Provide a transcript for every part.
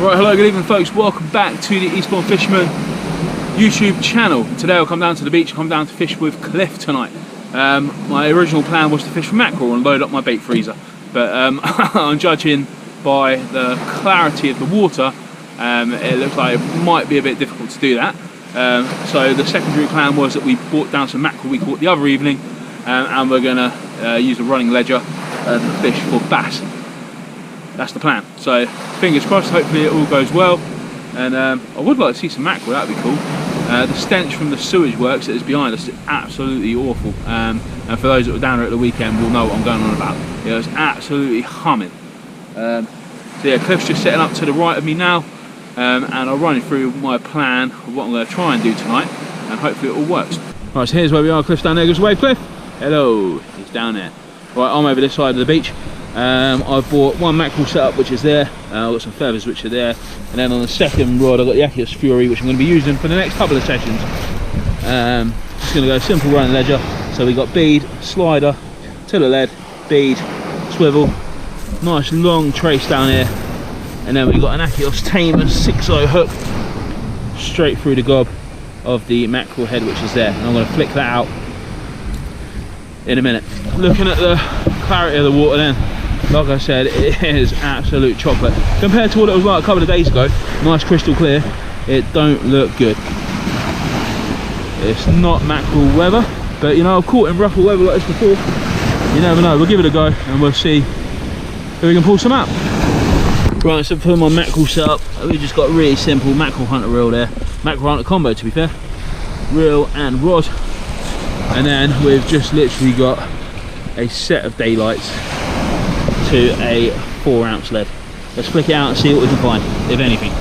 Right, hello, good evening folks, welcome back to the Eastbourne Fisherman YouTube channel. Today I'll come down to the beach, come down to fish with Cliff tonight. My original plan was to fish for mackerel and load up my bait freezer, but I'm judging by the clarity of the water, it looks like it might be a bit difficult to do that. So the secondary plan was that we brought down some mackerel we caught the other evening, and we're going to use a running ledger and fish for bass. That's the plan. So fingers crossed, hopefully it all goes well, and I would like to see some mackerel, that would be cool. The stench from the sewage works that is behind us is absolutely awful, and for those that were down there at the weekend will know what I'm going on about. It was absolutely humming. So yeah, Cliff's just setting up to the right of me now, and I'll run you through my plan of what I'm going to try and do tonight, and hopefully it all works. Right, so here's where we are. Cliff's down there. Give us a wave, Cliff. Hello, he's down there. Right, I'm over this side of the beach. I've bought one mackerel setup, which is there. I've got some feathers, which are there, and then on the second rod I've got the Aquos Fury, which I'm going to be using for the next couple of sessions. Just going to go simple running ledger. So we got bead, slider to the lead, bead, swivel, nice long trace down here, and then we've got an Aquos Tamer 6-0 hook straight through the gob of the mackerel head, which is there, and I'm going to flick that out in a minute. Looking at the clarity of the water then, like I said, it is absolute chocolate compared to what it was like a couple of days ago. Nice crystal clear. It don't look good. It's not mackerel weather, but you know, I've caught in rougher weather like this before. You never know. We'll give it a go and we'll see if we can pull some out. Right, so for my mackerel setup, we just got a really simple mackerel hunter reel there. Mackerel hunter combo, to be fair. Reel and rod. And then we've just literally got a set of daylights to a 4-ounce lead. Let's flick it out and see what we can find, if anything.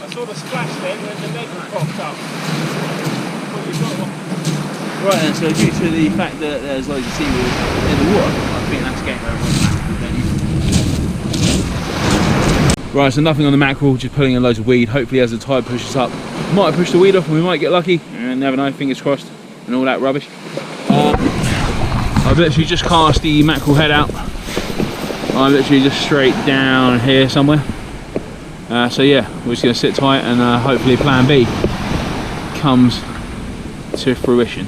Saw the splash then when the leg popped up. Right then, so due to the fact that there's loads of seaweed in the water, I think that's game over. Right, so nothing on the mackerel, just pulling in loads of weed. Hopefully as the tide pushes up, might push the weed off and we might get lucky. And never know, fingers crossed and all that rubbish. I've literally just cast the mackerel head out I'm literally just straight down here somewhere. So yeah, we're just going to sit tight and hopefully plan B comes to fruition.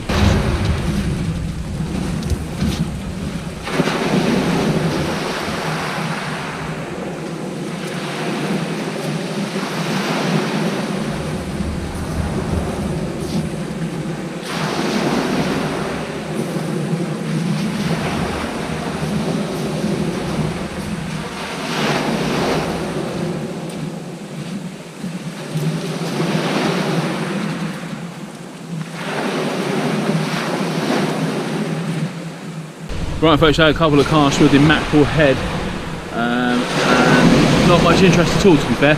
Right folks, I had a couple of casts with the Mackerel head and not much interest at all, to be fair.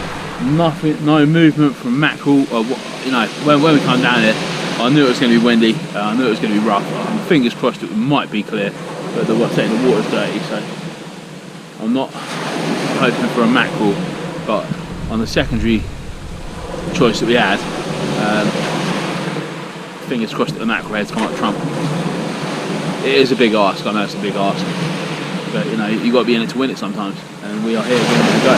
Nothing, no movement from Mackerel. You know, when we come down here, I knew it was going to be windy, I knew it was going to be rough. Fingers crossed it might be clear, but the water's dirty, so I'm not hoping for a Mackerel. But on the secondary choice that we had, fingers crossed that the Mackerel head's come up trump. It is a big ask, I know it's a big ask, but you know, you've got to be in it to win it sometimes, and we are here giving it a go.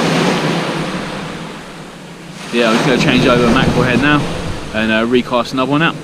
Yeah, I'm just going to change over a Mackerel head now and recast another one out.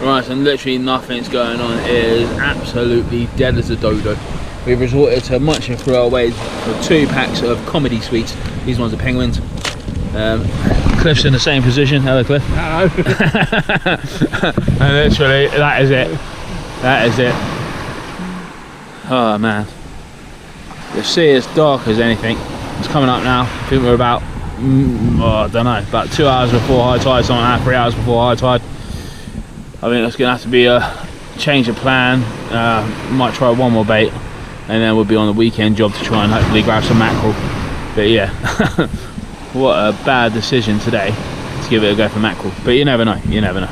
Right, and literally nothing's going on. It is absolutely dead as a dodo. We've resorted to munching through our way for 2 packs of comedy sweets. These ones are penguins. Cliff's in the same position. Hello, Cliff. Hello. And literally, that is it. That is it. Oh man. The sea is dark as anything. It's coming up now. I think we're about, I don't know, about 2 hours before high tide, something like that, 3 hours before high tide. I think that's going to have to be a change of plan. Might try one more bait and then we'll be on the weekend job to try and hopefully grab some mackerel. But yeah, what a bad decision today to give it a go for mackerel. But you never know, you never know.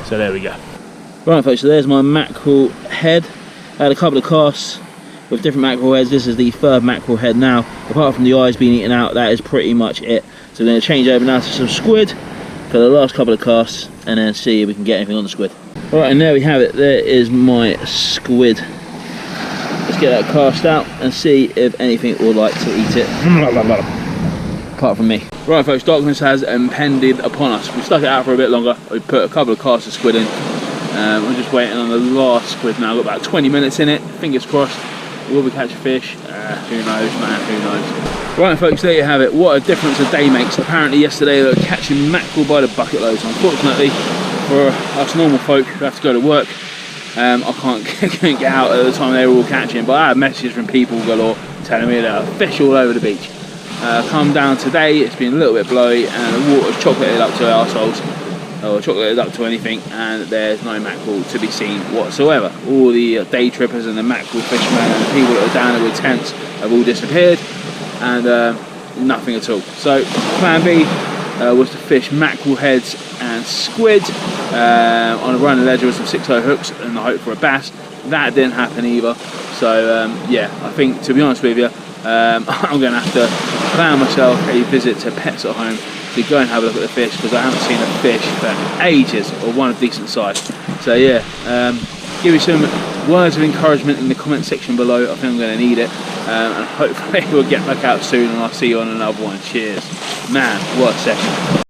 So there we go. Right folks, so there's my mackerel head. I had a couple of casts with different mackerel heads. This is the 3rd mackerel head now. Apart from the eyes being eaten out, that is pretty much it. So we're going to change over now to some squid for the last couple of casts and then see if we can get anything on the squid. Right, and there we have it. There is my squid. Let's get that cast out and see if anything would like to eat it. Apart from me. Right folks, darkness has impended upon us. We stuck it out for a bit longer. We put a couple of casts of squid in. We're just waiting on the last squid now. We've got about 20 minutes in it. Fingers crossed. Will we catch a fish? Who knows, man, who knows. Right folks, there you have it. What a difference a day makes. Apparently yesterday they were catching mackerel by the bucket loads. Unfortunately for us normal folk who have to go to work, I couldn't get out at the time they were all catching, but I had messages from people galore telling me there are fish all over the beach. Come down today, it's been a little bit blowy and the water's chocolated up to our souls, or chocolated up to anything, and there's no mackerel to be seen whatsoever. All the day trippers and the mackerel fishermen and the people that are down there with tents have all disappeared, and nothing at all. So plan B was to fish mackerel heads and squid on a running ledger with some 6-0 hooks and the hope for a bass. That didn't happen either. So yeah, I think to be honest with you, I'm going to have to plan myself a visit to Pets at Home to go and have a look at the fish, because I haven't seen a fish for ages, or one of decent size. So yeah, give me some words of encouragement in the comment section below. I think I'm going to need it, and hopefully we'll get back out soon and I'll see you on another one. Cheers. Man, what a session.